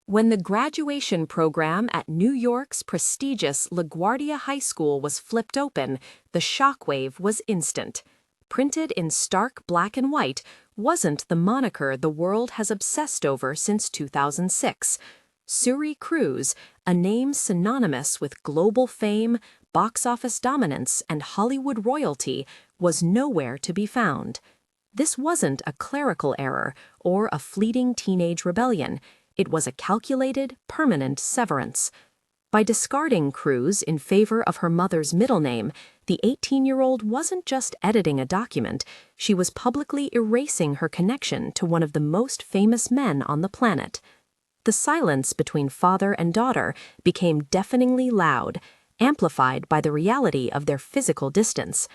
When the graduation program at New York's prestigious LaGuardia High School was flipped open, the shockwave was instant. Printed in stark black and white wasn't the moniker the world has obsessed over since 2006. Suri Cruise, a name synonymous with global fame, box office dominance, and Hollywood royalty, was nowhere to be found. This wasn't a clerical error or a fleeting teenage rebellion. It was a calculated, permanent severance. By discarding Cruise in favor of her mother's middle name, the 18-year-old wasn't just editing a document, she was publicly erasing her connection to one of the most famous men on the planet. The silence between father and daughter became deafeningly loud, amplified by the reality of their physical distance.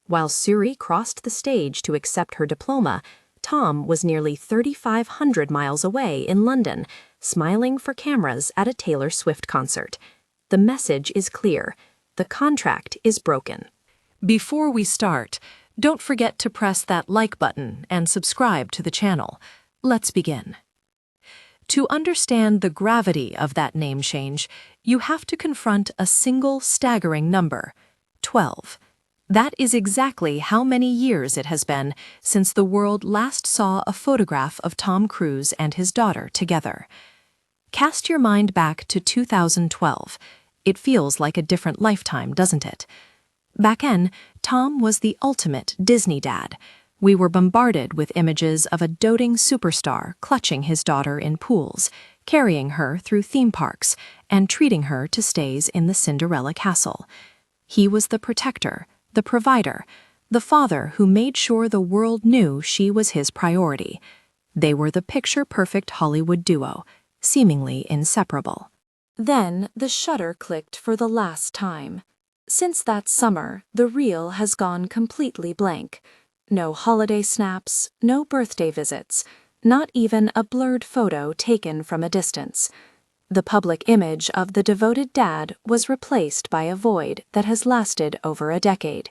While Suri crossed the stage to accept her diploma, Tom was nearly 3,500 miles away in London, smiling for cameras at a Taylor Swift concert. The message is clear. The contract is broken. Before we start, don't forget to press that like button and subscribe to the channel. Let's begin. To understand the gravity of that name change, you have to confront a single staggering number: 12. That is exactly how many years it has been since the world last saw a photograph of Tom Cruise and his daughter together. Cast your mind back to 2012. It feels like a different lifetime, doesn't it? Back then, Tom was the ultimate Disney dad. We were bombarded with images of a doting superstar clutching his daughter in pools, carrying her through theme parks, and treating her to stays in the Cinderella castle. He was the protector, the provider, the father who made sure the world knew she was his priority. They were the picture-perfect Hollywood duo, seemingly inseparable. Then the shutter clicked for the last time. Since that summer, the reel has gone completely blank. No holiday snaps, no birthday visits, not even a blurred photo taken from a distance. The public image of the devoted dad was replaced by a void that has lasted over a decade.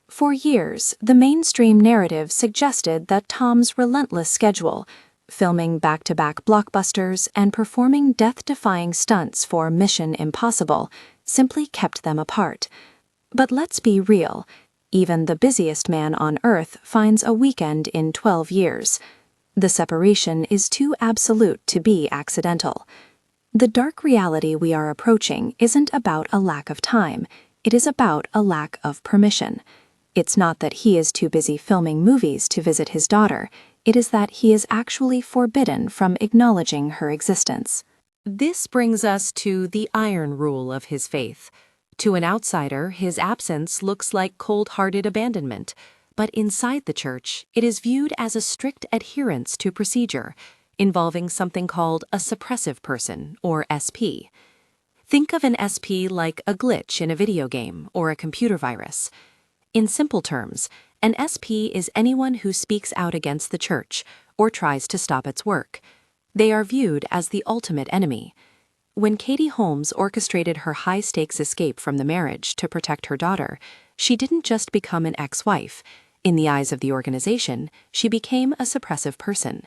For years, the mainstream narrative suggested that Tom's relentless schedule, filming back-to-back blockbusters and performing death-defying stunts for Mission Impossible, simply kept them apart. But let's be real. Even the busiest man on Earth finds a weekend in 12 years. The separation is too absolute to be accidental. The dark reality we are approaching isn't about a lack of time, it is about a lack of permission. It's not that he is too busy filming movies to visit his daughter, it is that he is actually forbidden from acknowledging her existence. This brings us to the iron rule of his faith. To an outsider, his absence looks like cold-hearted abandonment, but inside the church, it is viewed as a strict adherence to procedure, involving something called a suppressive person, or SP. Think of an SP like a glitch in a video game or a computer virus. In simple terms, an SP is anyone who speaks out against the church or tries to stop its work. They are viewed as the ultimate enemy. When Katie Holmes orchestrated her high-stakes escape from the marriage to protect her daughter, she didn't just become an ex-wife. In the eyes of the organization, she became a suppressive person.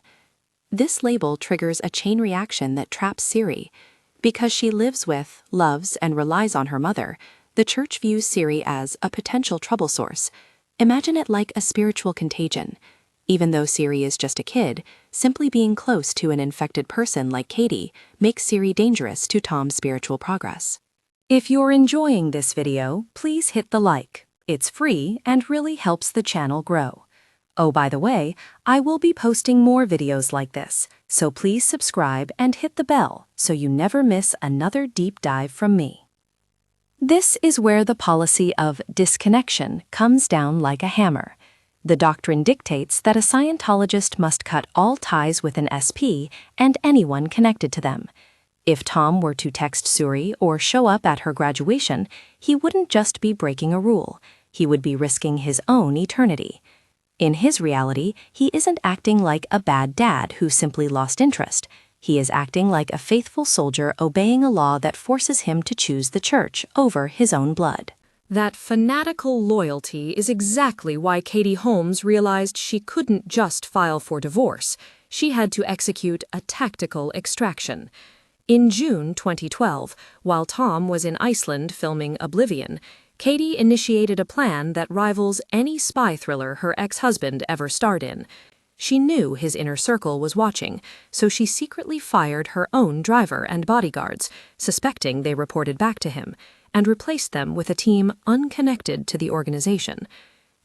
This label triggers a chain reaction that traps Suri. Because she lives with, loves, and relies on her mother, the church views Suri as a potential trouble source. Imagine it like a spiritual contagion. Even though Suri is just a kid, simply being close to an infected person like Katie makes Suri dangerous to Tom's spiritual progress. If you're enjoying this video, please hit the like. It's free and really helps the channel grow. Oh, by the way, I will be posting more videos like this, so please subscribe and hit the bell so you never miss another deep dive from me. This is where the policy of disconnection comes down like a hammer. The doctrine dictates that a Scientologist must cut all ties with an SP and anyone connected to them. If Tom were to text Suri or show up at her graduation, he wouldn't just be breaking a rule, he would be risking his own eternity. In his reality, he isn't acting like a bad dad who simply lost interest. He is acting like a faithful soldier obeying a law that forces him to choose the church over his own blood. That fanatical loyalty is exactly why Katie Holmes realized she couldn't just file for divorce. she had to execute a tactical extraction. In June 2012, while Tom was in Iceland filming Oblivion, Katie initiated a plan that rivals any spy thriller her ex-husband ever starred in. She knew his inner circle was watching, so she secretly fired her own driver and bodyguards, suspecting they reported back to him, and replaced them with a team unconnected to the organization.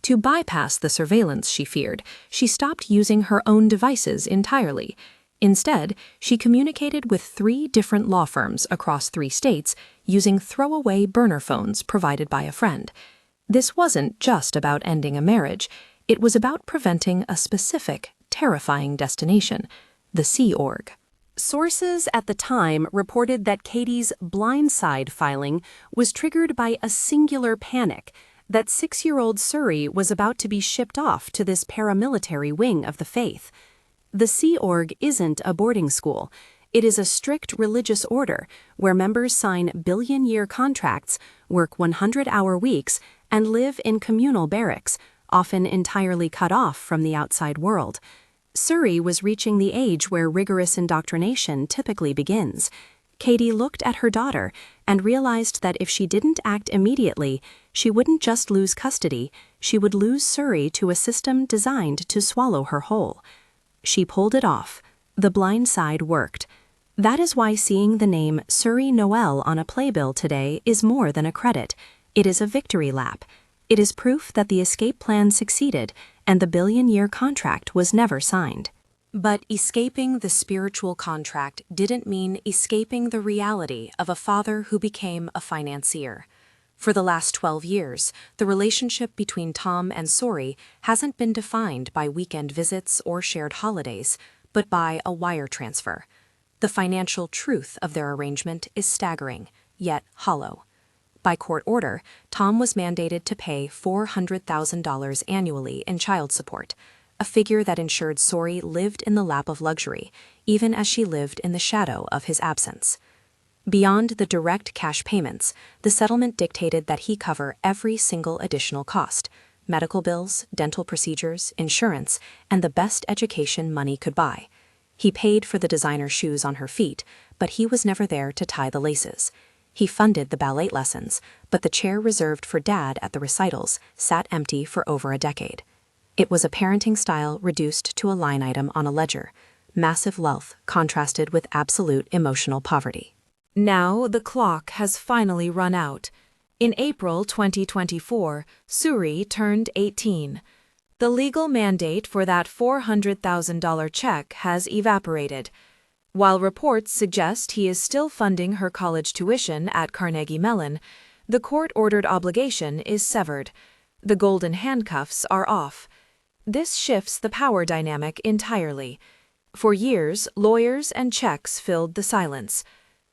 To bypass the surveillance she feared, she stopped using her own devices entirely. Instead, she communicated with 3 different law firms across 3 states using throwaway burner phones provided by a friend. This wasn't just about ending a marriage. It was about preventing a specific, terrifying destination, the Sea Org. Sources at the time reported that Katie's blindside filing was triggered by a singular panic, that 6-year-old Suri was about to be shipped off to this paramilitary wing of the faith. The Sea Org isn't a boarding school. It is a strict religious order where members sign billion-year contracts, work 100-hour weeks, and live in communal barracks, often entirely cut off from the outside world. Suri was reaching the age where rigorous indoctrination typically begins. Katie looked at her daughter and realized that if she didn't act immediately, she wouldn't just lose custody, she would lose Suri to a system designed to swallow her whole. She pulled it off. The blind side worked. That is why seeing the name Suri Noelle on a playbill today is more than a credit. It is a victory lap. It is proof that the escape plan succeeded and the billion-year contract was never signed. But escaping the spiritual contract didn't mean escaping the reality of a father who became a financier. For the last 12 years, the relationship between Tom and Suri hasn't been defined by weekend visits or shared holidays, but by a wire transfer. The financial truth of their arrangement is staggering, yet hollow. By court order, Tom was mandated to pay $400,000 annually in child support, a figure that ensured Suri lived in the lap of luxury, even as she lived in the shadow of his absence. Beyond the direct cash payments, the settlement dictated that he cover every single additional cost: medical bills, dental procedures, insurance, and the best education money could buy. He paid for the designer shoes on her feet, but he was never there to tie the laces. He funded the ballet lessons, but the chair reserved for Dad at the recitals sat empty for over a decade. It was a parenting style reduced to a line item on a ledger, massive wealth contrasted with absolute emotional poverty. Now the clock has finally run out. In April 2024, Suri turned 18. The legal mandate for that $400,000 check has evaporated. While reports suggest he is still funding her college tuition at Carnegie Mellon, the court-ordered obligation is severed. The golden handcuffs are off. This shifts the power dynamic entirely. For years, lawyers and checks filled the silence.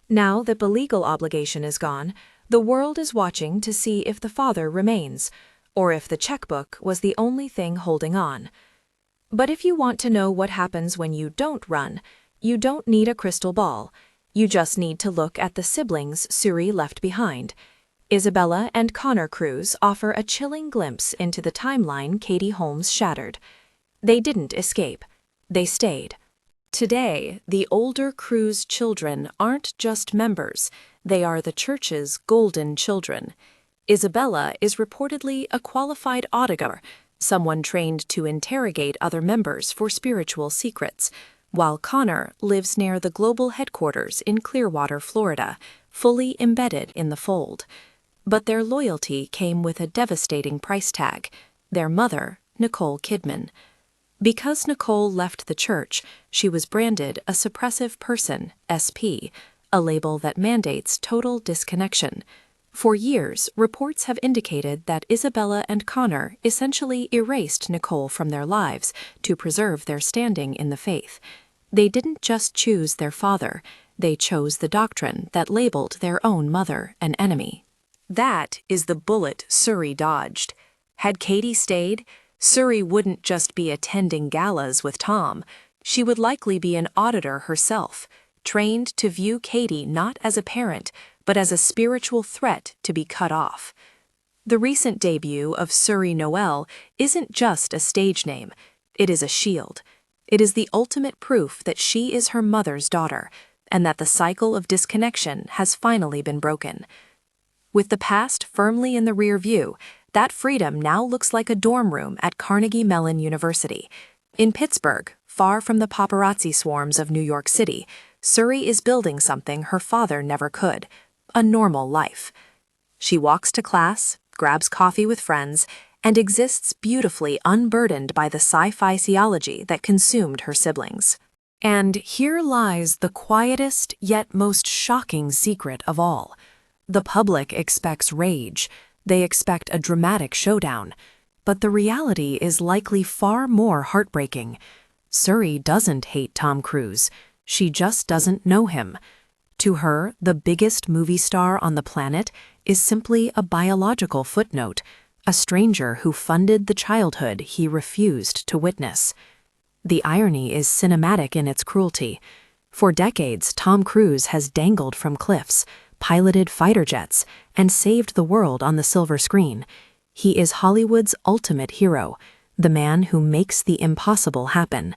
Now that the legal obligation is gone, the world is watching to see if the father remains, or if the checkbook was the only thing holding on. But if you want to know what happens when you don't run, you don't need a crystal ball. You just need to look at the siblings Suri left behind. Isabella and Connor Cruise offer a chilling glimpse into the timeline Katie Holmes shattered. They didn't escape. They stayed. Today, the older Cruise children aren't just members. They are the church's golden children. Isabella is reportedly a qualified auditor, someone trained to interrogate other members for spiritual secrets, while Connor lives near the global headquarters in Clearwater, Florida, fully embedded in the fold. But their loyalty came with a devastating price tag: their mother, Nicole Kidman. Because Nicole left the church, she was branded a Suppressive Person, SP, a label that mandates total disconnection. For years, reports have indicated that Isabella and Connor essentially erased Nicole from their lives to preserve their standing in the faith. They didn't just choose their father, they chose the doctrine that labeled their own mother an enemy. That is the bullet Suri dodged. Had Katie stayed, Suri wouldn't just be attending galas with Tom. She would likely be an auditor herself, trained to view Katie not as a parent, but as a spiritual threat to be cut off. The recent debut of Suri Noelle isn't just a stage name, it is a shield. It is the ultimate proof that she is her mother's daughter, and that the cycle of disconnection has finally been broken. With the past firmly in the rear view, that freedom now looks like a dorm room at Carnegie Mellon University. In Pittsburgh, far from the paparazzi swarms of New York City, Suri is building something her father never could: a normal life. She walks to class, grabs coffee with friends, and exists beautifully unburdened by the sci-fi theology that consumed her siblings. And here lies the quietest yet most shocking secret of all. The public expects rage. They expect a dramatic showdown. But the reality is likely far more heartbreaking. Suri doesn't hate Tom Cruise. She just doesn't know him. To her, the biggest movie star on the planet is simply a biological footnote, a stranger who funded the childhood he refused to witness. The irony is cinematic in its cruelty. For decades, Tom Cruise has dangled from cliffs, piloted fighter jets, and saved the world on the silver screen. He is Hollywood's ultimate hero, the man who makes the impossible happen.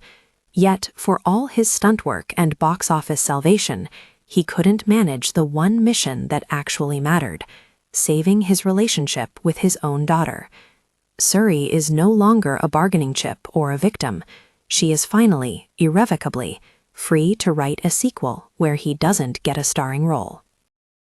Yet, for all his stunt work and box office salvation, he couldn't manage the one mission that actually mattered: saving his relationship with his own daughter. Suri is no longer a bargaining chip or a victim. She is finally, irrevocably, free to write a sequel where he doesn't get a starring role.